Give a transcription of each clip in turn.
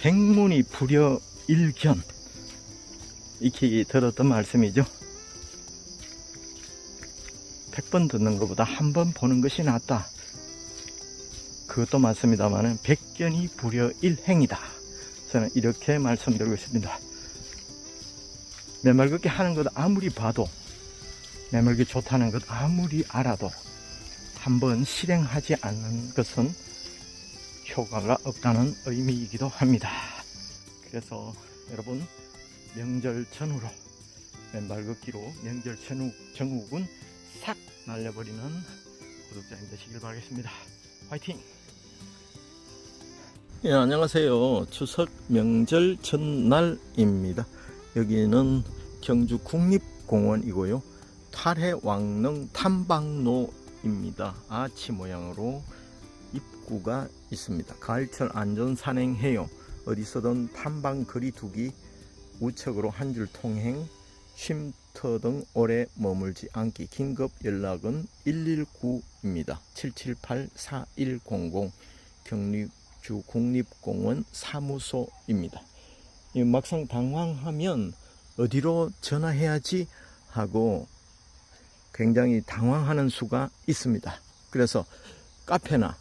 백문이 불여일견, 익히 들었던 말씀이죠. 100번 듣는 것보다 한 번 보는 것이 낫다. 그것도 맞습니다만 백견이 불여일행이다. 저는 이렇게 말씀드리고 있습니다. 매말걷기 하는 것 아무리 봐도, 매말걷기 좋다는 것 아무리 알아도 한번 실행하지 않는 것은 효과가 없다는 의미이기도 합니다. 그래서 여러분, 명절 전후로 맨발걷기로 명절 전후군 싹 날려버리는 구독자님 되시길 바라겠습니다. 화이팅! 예, 안녕하세요. 추석 명절 전날입니다. 여기는 경주 국립공원이고요. 탈해왕릉 탐방로입니다. 아치 모양으로 입구가 있습니다. 가을철 안전산행해요. 어디서든 탐방 거리두기, 우측으로 한 줄 통행, 쉼터 등 오래 머물지 않기. 긴급 연락은 119입니다. 778-4100 경주 국립공원 사무소입니다. 막상 당황하면 어디로 전화해야지 하고 굉장히 당황하는 수가 있습니다. 그래서 카페나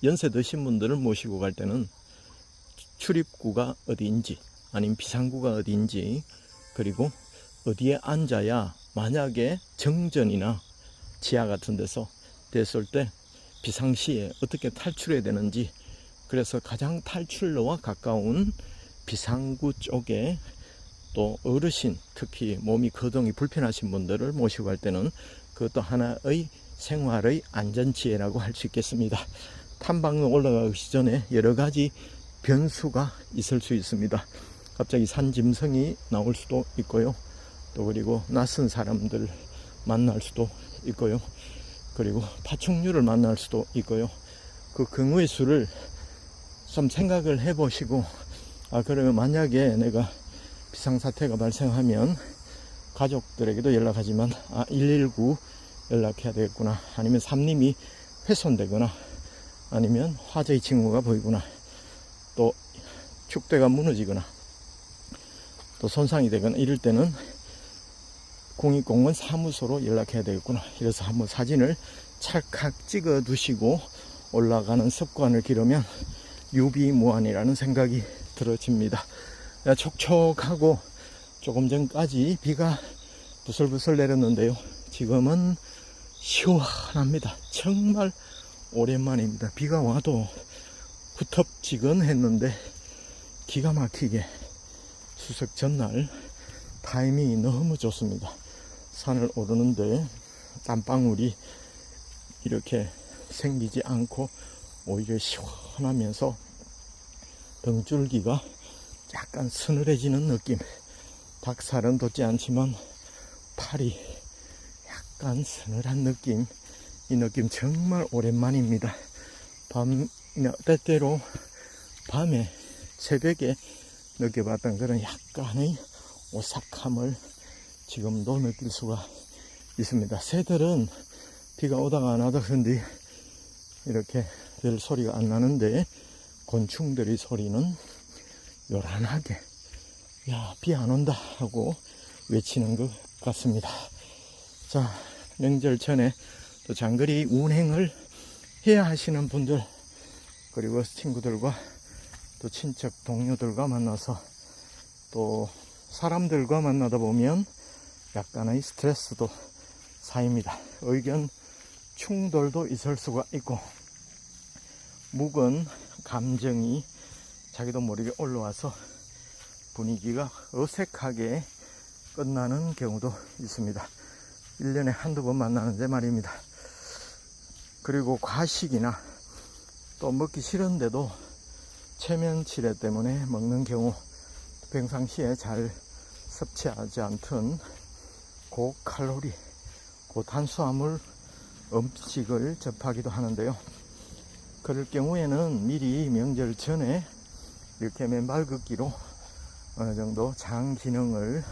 연세 드신 분들을 모시고 갈 때는 출입구가 어디인지, 아니면 비상구가 어디인지, 그리고 어디에 앉아야 만약에 정전이나 지하 같은 데서 됐을 때 비상시에 어떻게 탈출해야 되는지, 그래서 가장 탈출로와 가까운 비상구 쪽에, 또 어르신, 특히 몸이 거동이 불편하신 분들을 모시고 갈 때는 그것도 하나의 생활의 안전지혜라고 할 수 있겠습니다. 탐방로 올라가기 전에 여러 가지 변수가 있을 수 있습니다. 갑자기 산짐승이 나올 수도 있고요. 또 그리고 낯선 사람들 만날 수도 있고요. 그리고 파충류를 만날 수도 있고요. 그 경우의 수를 좀 생각을 해 보시고, 그러면 만약에 내가 비상사태가 발생하면 가족들에게도 연락하지만 119 연락해야 되겠구나, 아니면 산림이 훼손되거나, 아니면 화재의 징후가 보이거나, 또 축대가 무너지거나, 또 손상이 되거나 이럴 때는 국립공원 사무소로 연락해야 되겠구나. 이래서 한번 사진을 찰칵 찍어 두시고 올라가는 습관을 기르면 유비무환이라는 생각이 들어집니다. 촉촉하고 조금 전까지 비가 부슬부슬 내렸는데요, 지금은 시원합니다. 정말 오랜만입니다. 비가 와도 후텁지근했는데 기가 막히게 추석 전날 타이밍이 너무 좋습니다. 산을 오르는데 땀방울이 이렇게 생기지 않고 오히려 시원하면서 등줄기가 약간 서늘해지는 느낌. 닭살은 돋지 않지만 팔이 약간 서늘한 느낌. 이 느낌 정말 오랜만입니다. 때때로 밤에 새벽에 느껴봤던 그런 약간의 오싹함을 지금도 느낄 수가 있습니다. 새들은 비가 오다가 안 오다 그런데 이렇게 별 소리가 안 나는데, 곤충들의 소리는 요란하게 비 안 온다 하고 외치는 것 같습니다. 자, 명절 전에 또 장거리 운행을 해야 하시는 분들, 그리고 친구들과 또 친척 동료들과 만나서 또 사람들과 만나다 보면 약간의 스트레스도 쌓입니다. 의견 충돌도 있을 수가 있고, 묵은 감정이 자기도 모르게 올라와서 분위기가 어색하게 끝나는 경우도 있습니다. 1년에 한두 번 만나는데 말입니다. 그리고 과식이나 또 먹기 싫은데도 체면치레 때문에 먹는 경우, 평상시에 잘 섭취하지 않던 고칼로리, 고탄수화물 음식을 접하기도 하는데요. 그럴 경우에는 미리 명절 전에 이렇게 맨발 걷기로 어느 정도 장 기능을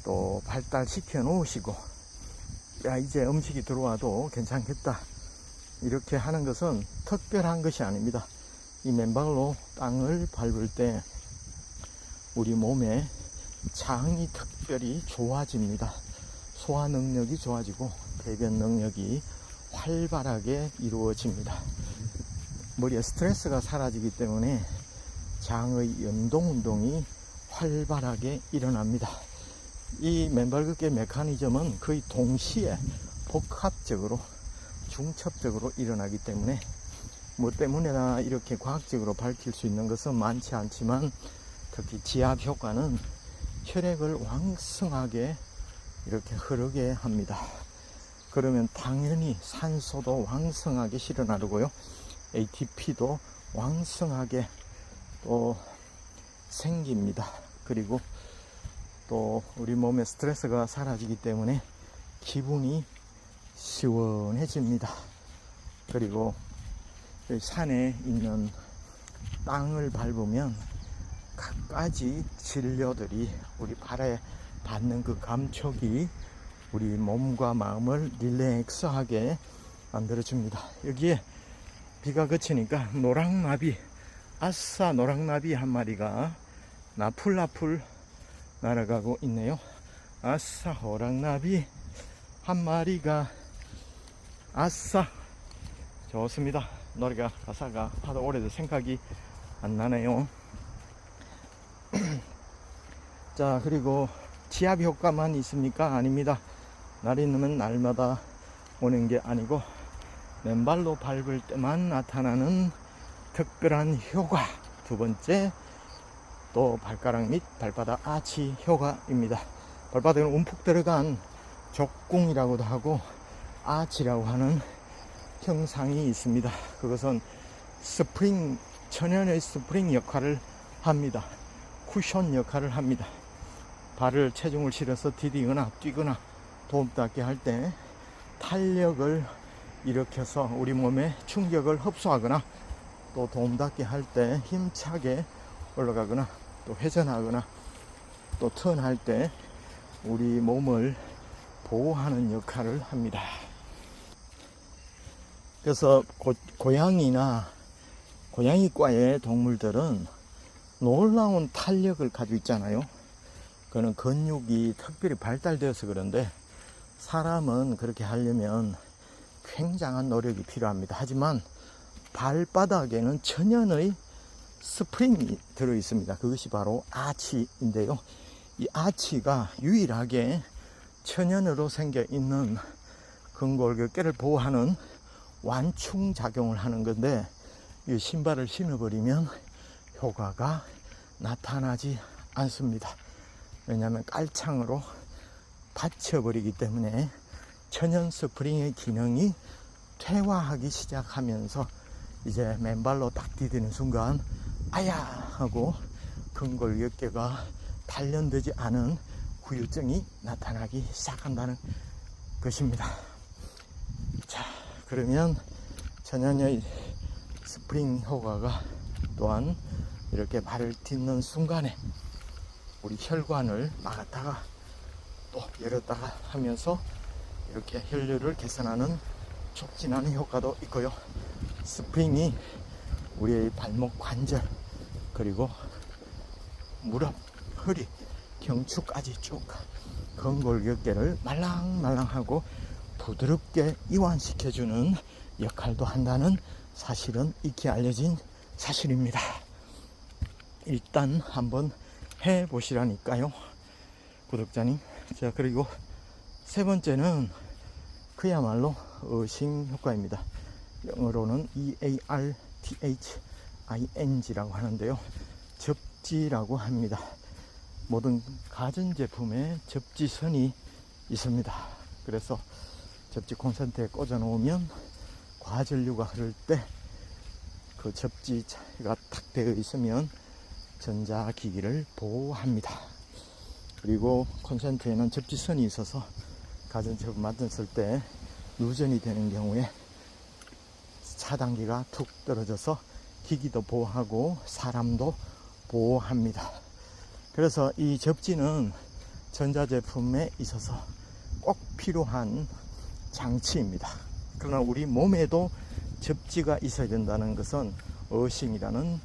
또 발달시켜 놓으시고, 이제 음식이 들어와도 괜찮겠다, 이렇게 하는 것은 특별한 것이 아닙니다. 이 맨발로 땅을 밟을 때 우리 몸의 장이 특별히 좋아집니다. 소화 능력이 좋아지고 배변 능력이 활발하게 이루어집니다. 머리에 스트레스가 사라지기 때문에 장의 연동 운동이 활발하게 일어납니다. 이 맨발 걷기 메커니즘은 거의 동시에 복합적으로 중첩적으로 일어나기 때문에 뭐 때문에나 이렇게 과학적으로 밝힐 수 있는 것은 많지 않지만, 특히 지압 효과는 혈액을 왕성하게 이렇게 흐르게 합니다. 그러면 당연히 산소도 왕성하게 실어나르고요, ATP도 왕성하게 또 생깁니다. 그리고 또 우리 몸의 스트레스가 사라지기 때문에 기분이 시원해집니다. 그리고 산에 있는 땅을 밟으면 갖가지 진료들이 우리 발에 닿는 그 감촉이 우리 몸과 마음을 릴렉스하게 만들어줍니다. 여기에 비가 그치니까 노랑나비, 아싸 노랑나비 한 마리가 나풀나풀 날아가고 있네요. 아싸 호랑나비 한 마리가 아싸. 좋습니다. 노래가 가사가 하도 오래도 생각이 안 나네요. 자, 그리고 지압 효과만 있습니까? 아닙니다. 날이 있으면 날마다 오는 게 아니고 맨발로 밟을 때만 나타나는 특별한 효과. 두 번째, 또 발가락 및 발바닥 아치 효과입니다. 발바닥에 움푹 들어간 족궁이라고도 하고 아치라고 하는 형상이 있습니다. 그것은 스프링, 천연의 스프링 역할을 합니다. 쿠션 역할을 합니다. 발을 체중을 실어서 디디거나 뛰거나 도움닫게 할 때 탄력을 일으켜서 우리 몸에 충격을 흡수하거나, 또 도움닫게 할 때 힘차게 올라가거나 또 회전하거나 또 턴할 때 우리 몸을 보호하는 역할을 합니다. 그래서 고양이나 고양이과의 동물들은 놀라운 탄력을 가지고 있잖아요. 그는 근육이 특별히 발달되어서 그런데 사람은 그렇게 하려면 굉장한 노력이 필요합니다. 하지만 발바닥에는 천연의 스프링이 들어 있습니다. 그것이 바로 아치인데요. 이 아치가 유일하게 천연으로 생겨 있는 근골격계를 보호하는 완충 작용을 하는 건데, 이 신발을 신어버리면 효과가 나타나지 않습니다. 왜냐하면 깔창으로 받쳐버리기 때문에 천연 스프링의 기능이 퇴화하기 시작하면서 이제 맨발로 딱 디디는 순간 아야 하고 근골격계가 단련되지 않은 후유증이 나타나기 시작한다는 것입니다. 자, 그러면 천연의 스프링 효과가 또한 이렇게 발을 딛는 순간에 우리 혈관을 막았다가 또 열었다가 하면서 이렇게 혈류를 개선하는 촉진하는 효과도 있고요. 스프링이 우리의 발목 관절, 그리고 무릎, 허리, 경추까지 쭉 근골격계를 말랑말랑하고 부드럽게 이완시켜주는 역할도 한다는 사실은 익히 알려진 사실입니다. 일단 한번 해보시라니까요, 구독자님. 자, 그리고 세 번째는 그야말로 어싱 효과입니다. 영어로는 EARTHING라고 하는데요, 접지라고 합니다. 모든 가전제품에 접지선이 있습니다. 그래서 접지 콘센트에 꽂아 놓으면 과전류가 흐를 때 그 접지가 탁 되어 있으면 전자기기를 보호합니다. 그리고 콘센트에는 접지선이 있어서 가전제품 만졌을 때 누전이 되는 경우에 차단기가 툭 떨어져서 기기도 보호하고 사람도 보호합니다. 그래서 이 접지는 전자제품에 있어서 꼭 필요한 장치입니다. 그러나 우리 몸에도 접지가 있어야 된다는 것은 어싱이라는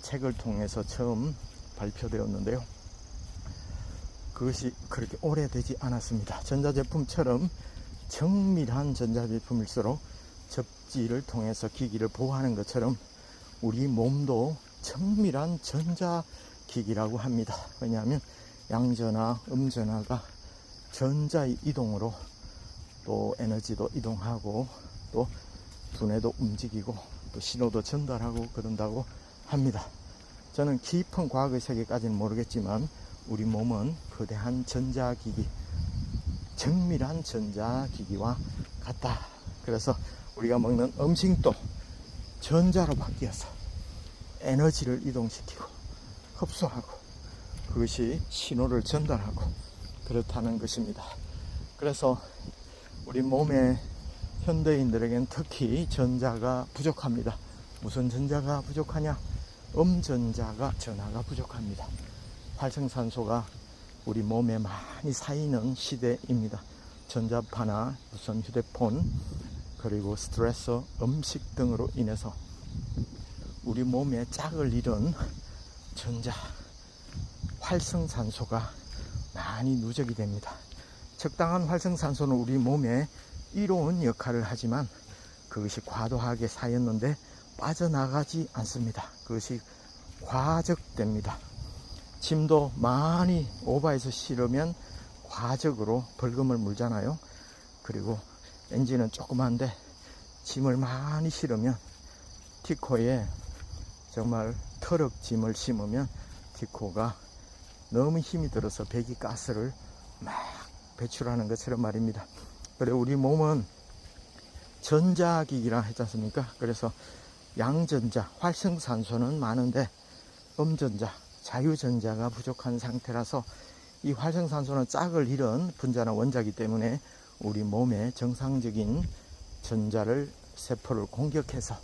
책을 통해서 처음 발표되었는데요. 그것이 그렇게 오래되지 않았습니다. 전자제품처럼 정밀한 전자제품일수록 접지를 통해서 기기를 보호하는 것처럼 우리 몸도 정밀한 전자기기라고 합니다. 왜냐하면 양전화, 음전화가 전자의 이동으로 또 에너지도 이동하고 또 두뇌도 움직이고 또 신호도 전달하고 그런다고 합니다. 저는 깊은 과학의 세계까지는 모르겠지만 우리 몸은 거대한 전자기기, 정밀한 전자기기와 같다. 그래서 우리가 먹는 음식도 전자로 바뀌어서 에너지를 이동시키고 흡수하고 그것이 신호를 전달하고 그렇다는 것입니다. 그래서 우리 몸의 현대인들에겐 특히 전자가 부족합니다. 무슨 전자가 부족하냐? 음전자가 전하가 부족합니다. 활성산소가 우리 몸에 많이 쌓이는 시대입니다. 전자파나 무슨 휴대폰 그리고 스트레스, 음식 등으로 인해서 우리 몸에 짝을 이룬 전자, 활성산소가 많이 누적이 됩니다. 적당한 활성산소는 우리 몸에 이로운 역할을 하지만 그것이 과도하게 쌓였는데 빠져나가지 않습니다. 그것이 과적됩니다. 짐도 많이 오버해서 실으면 과적으로 벌금을 물잖아요. 그리고 엔진은 조그만데 짐을 많이 실으면 티코에 정말 트럭 짐을 심으면 티코가 너무 힘이 들어서 배기가스를 막 배출하는 것처럼 말입니다. 그래 우리 몸은 전자기기라 했지 않습니까? 그래서 양전자, 활성산소는 많은데 음전자, 자유전자가 부족한 상태라서 이 활성산소는 짝을 잃은 분자나 원자이기 때문에 우리 몸의 정상적인 전자를 세포를 공격해서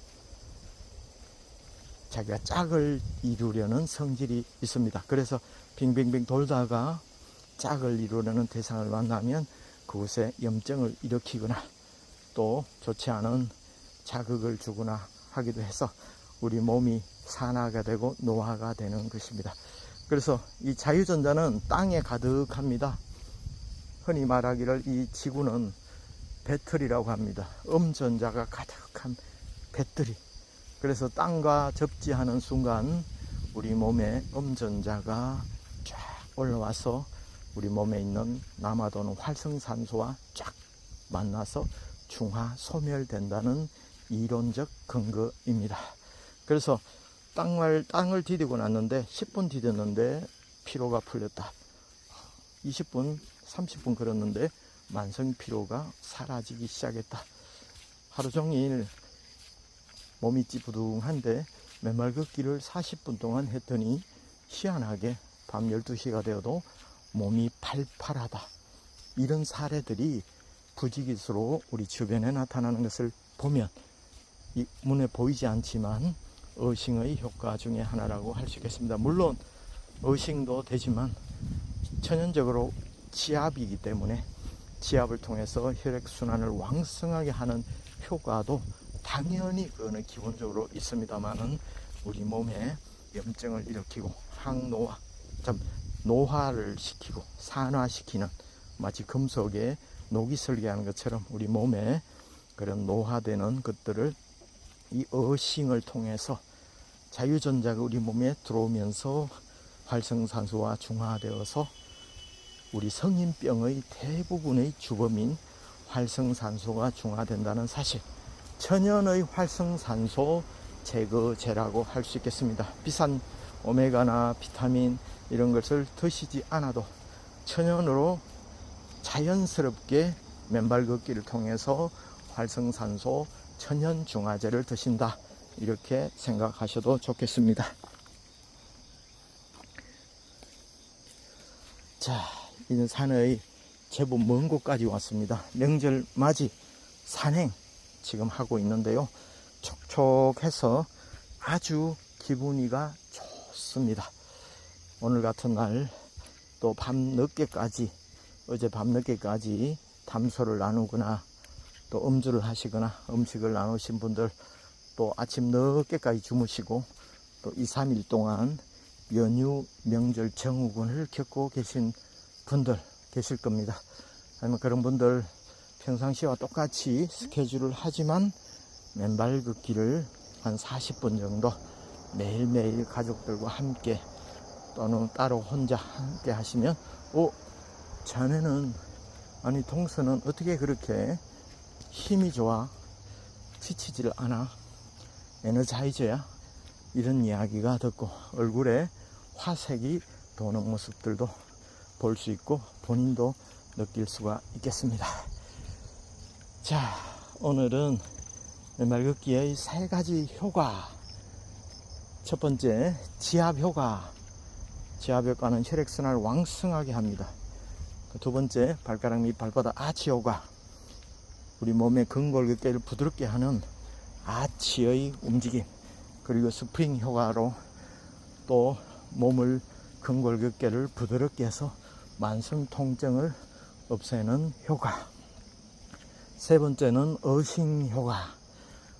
자기가 짝을 이루려는 성질이 있습니다. 그래서 빙빙빙 돌다가 짝을 이루려는 대상을 만나면 그곳에 염증을 일으키거나 또 좋지 않은 자극을 주거나 하기도 해서 우리 몸이 산화가 되고 노화가 되는 것입니다. 그래서 이 자유전자는 땅에 가득합니다. 흔히 말하기를 이 지구는 배터리라고 합니다. 음전자가 가득한 배터리. 그래서 땅과 접지하는 순간 우리 몸에 음전자가 쫙 올라와서 우리 몸에 있는 남아도는 활성산소와 쫙 만나서 중화 소멸된다는 이론적 근거입니다. 그래서 땅을 디디고 났는데 10분 디뎠는데 피로가 풀렸다. 20분, 30분 걸었는데 만성 피로가 사라지기 시작했다. 하루 종일 몸이 찌부둥한데 맨발 걷기를 40분 동안 했더니 희한하게 밤 12시가 되어도 몸이 팔팔하다. 이런 사례들이 부지기수로 우리 주변에 나타나는 것을 보면 이 눈에 보이지 않지만 어싱의 효과 중에 하나라고 할 수 있겠습니다. 물론 어싱도 되지만 천연적으로 지압이기 때문에 지압을 통해서 혈액순환을 왕성하게 하는 효과도 당연히 그거는 기본적으로 있습니다만은 우리 몸에 염증을 일으키고 항노화, 노화를 시키고 산화시키는 마치 금속에 녹이 설계하는 것처럼 우리 몸에 그런 노화되는 것들을 이 어싱을 통해서 자유전자가 우리 몸에 들어오면서 활성산소와 중화되어서 우리 성인병의 대부분의 주범인 활성산소가 중화된다는 사실, 천연의 활성산소 제거제라고 할 수 있겠습니다. 비싼 오메가나 비타민 이런 것을 드시지 않아도 천연으로 자연스럽게 맨발 걷기를 통해서 활성산소 천연 중화제를 드신다, 이렇게 생각하셔도 좋겠습니다. 자, 이는 산의 제법 먼 곳까지 왔습니다. 명절 맞이 산행 지금 하고 있는데요. 촉촉해서 아주 기분이가 좋습니다. 오늘 같은 날 또 밤늦게까지, 어제 밤늦게까지 담소를 나누거나 또 음주를 하시거나 음식을 나누신 분들, 또 아침 늦게까지 주무시고 또 2, 3일 동안 연휴 명절 증후군을 겪고 계신 분들 계실 겁니다. 아니면 그런 분들 평상시와 똑같이 스케줄을 하지만 맨발 걷기를 한 40분 정도 매일매일 가족들과 함께 또는 따로 혼자 함께 하시면 자네는 아니 동서는 어떻게 그렇게 힘이 좋아 지치질 않아 에너자이저야 이런 이야기가 듣고 얼굴에 화색이 도는 모습들도 볼 수 있고 본인도 느낄 수가 있겠습니다. 자, 오늘은 맨발 걷기의 3가지 효과. 첫 번째, 지압 효과. 지압 효과는 혈액순환을 왕성하게 합니다. 두 번째, 발가락 및 발바닥 아치 효과. 우리 몸의 근골격계를 부드럽게 하는 아치의 움직임. 그리고 스프링 효과로 또 몸을 근골격계를 부드럽게 해서 만성 통증을 없애는 효과. 세 번째는 어싱 효과.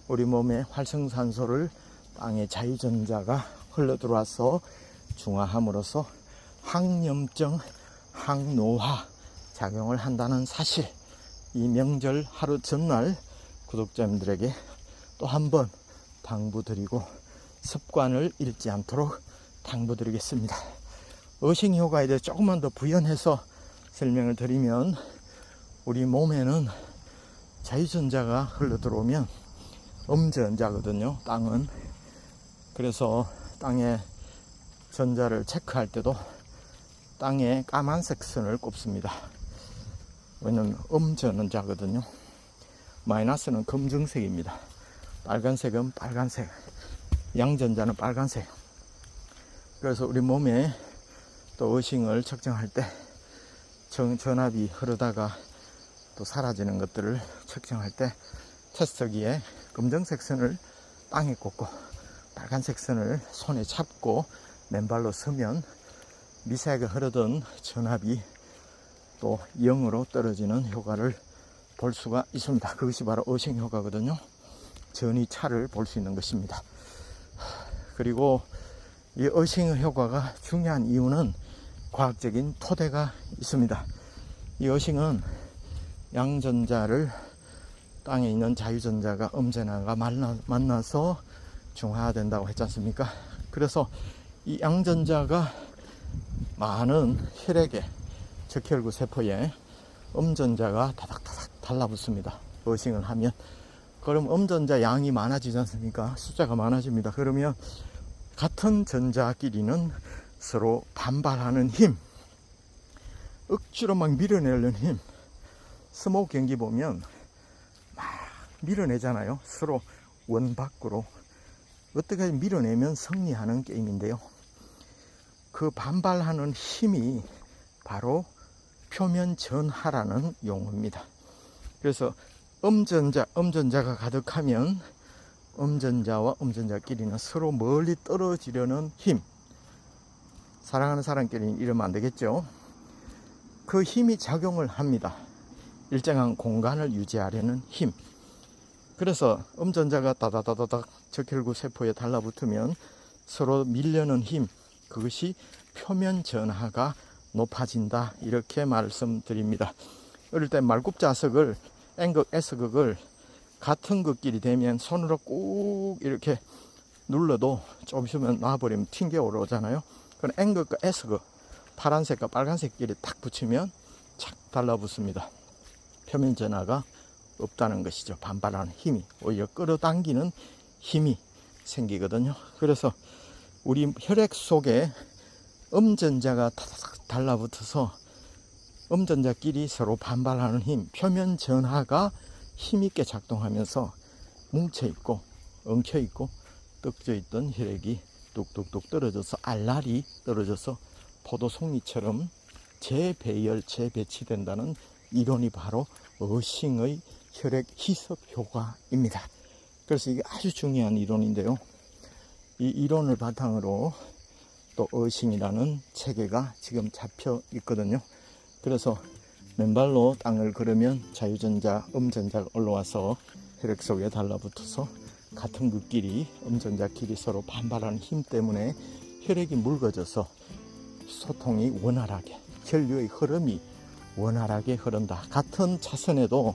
우리 몸의 활성산소를 땅의 자유전자가 흘러 들어와서 중화함으로써 항염증, 항노화 작용을 한다는 사실. 이 명절 하루 전날 구독자님들에게 또 한 번 당부드리고 습관을 잃지 않도록 당부드리겠습니다. 어싱 효과에 대해 조금만 더 부연해서 설명을 드리면 우리 몸에는 자유전자가 흘러 들어오면 음전자거든요. 땅은. 그래서 땅의 전자를 체크할 때도 땅에 까만색 선을 꼽습니다. 왜냐면 음전자거든요. 마이너스는 검정색입니다. 빨간색은 빨간색, 양전자는 빨간색. 그래서 우리 몸에 또 어싱을 측정할 때 전압이 흐르다가 또 사라지는 것들을 측정할 때 테스터기에 검정색 선을 땅에 꽂고 빨간색 선을 손에 잡고 맨발로 서면 미세하게 흐르던 전압이 또 0으로 떨어지는 효과를 볼 수가 있습니다. 그것이 바로 어싱 효과거든요. 전이 차를 볼 수 있는 것입니다. 그리고 이 어싱 효과가 중요한 이유는 과학적인 토대가 있습니다. 이 어싱은 양전자를 땅에 있는 자유전자가 음전자가 만나서 중화된다고 했지 않습니까? 그래서 이 양전자가 많은 혈액에 적혈구 세포에 음전자가 다닥다닥 달라붙습니다. 어싱을 하면. 그럼 음전자 양이 많아지지 않습니까? 숫자가 많아집니다. 그러면 같은 전자끼리는 서로 반발하는 힘, 억지로 막 밀어내려는 힘. 스모크 경기 보면 막 밀어내잖아요. 서로 원 밖으로. 어떻게 밀어내면 승리하는 게임인데요. 그 반발하는 힘이 바로 표면 전하라는 용어입니다. 그래서 음전자가 가득하면 음전자와 음전자끼리는 서로 멀리 떨어지려는 힘. 사랑하는 사람끼리는 이러면 안 되겠죠. 그 힘이 작용을 합니다. 일정한 공간을 유지하려는 힘. 그래서 음전자가 다다다다닥 적혈구 세포에 달라붙으면 서로 밀려는 힘. 그것이 표면 전하가 높아진다. 이렇게 말씀드립니다. 어릴 때 말굽자석을 N극, S극을 같은 극끼리 되면 손으로 꾹 이렇게 눌러도 좀 있으면 놔버리면 튕겨 오르잖아요. 그럼 N극과 S극, 파란색과 빨간색끼리 딱 붙이면 착 달라붙습니다. 표면 전하가 없다는 것이죠. 반발하는 힘이, 오히려 끌어당기는 힘이 생기거든요. 그래서 우리 혈액 속에 음전자가 타닥 달라붙어서 음전자끼리 서로 반발하는 힘, 표면 전하가 힘있게 작동하면서 뭉쳐있고 엉켜있고 떡져있던 혈액이 뚝뚝뚝 떨어져서 알알이 떨어져서 포도송이처럼 재배열, 재배치된다는 이론이 바로 어싱의 혈액 희석 효과입니다. 그래서 이게 아주 중요한 이론인데요. 이 이론을 바탕으로 또 어싱이라는 체계가 지금 잡혀 있거든요. 그래서 맨발로 땅을 걸으면 자유전자, 음전자가 올라와서 혈액 속에 달라붙어서 같은 극끼리, 음전자끼리 서로 반발하는 힘 때문에 혈액이 묽어져서 소통이 원활하게, 혈류의 흐름이 원활하게 흐른다. 같은 차선에도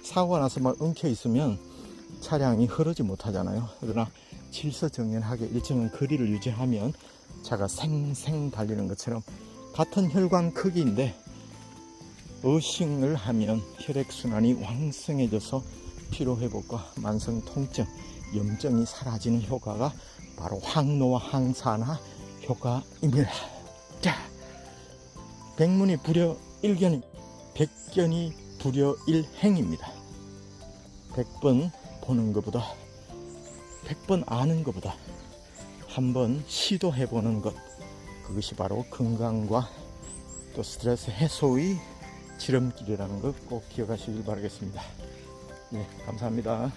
사고가 나서 막 엉켜 있으면 차량이 흐르지 못하잖아요. 그러나 질서정연하게 일정한 거리를 유지하면 차가 생생 달리는 것처럼 같은 혈관 크기인데 어싱을 하면 혈액순환이 왕성해져서 피로회복과 만성 통증, 염증이 사라지는 효과가 바로 항노화 항산화 효과입니다. 자, 백문이 불여일견이, 백견이 불여일행입니다. 100번 보는 것보다 100번 아는 것보다 한번 시도해보는 것, 그것이 바로 건강과 또 스트레스 해소의 지름길이라는 것 꼭 기억하시길 바라겠습니다. 네, 감사합니다.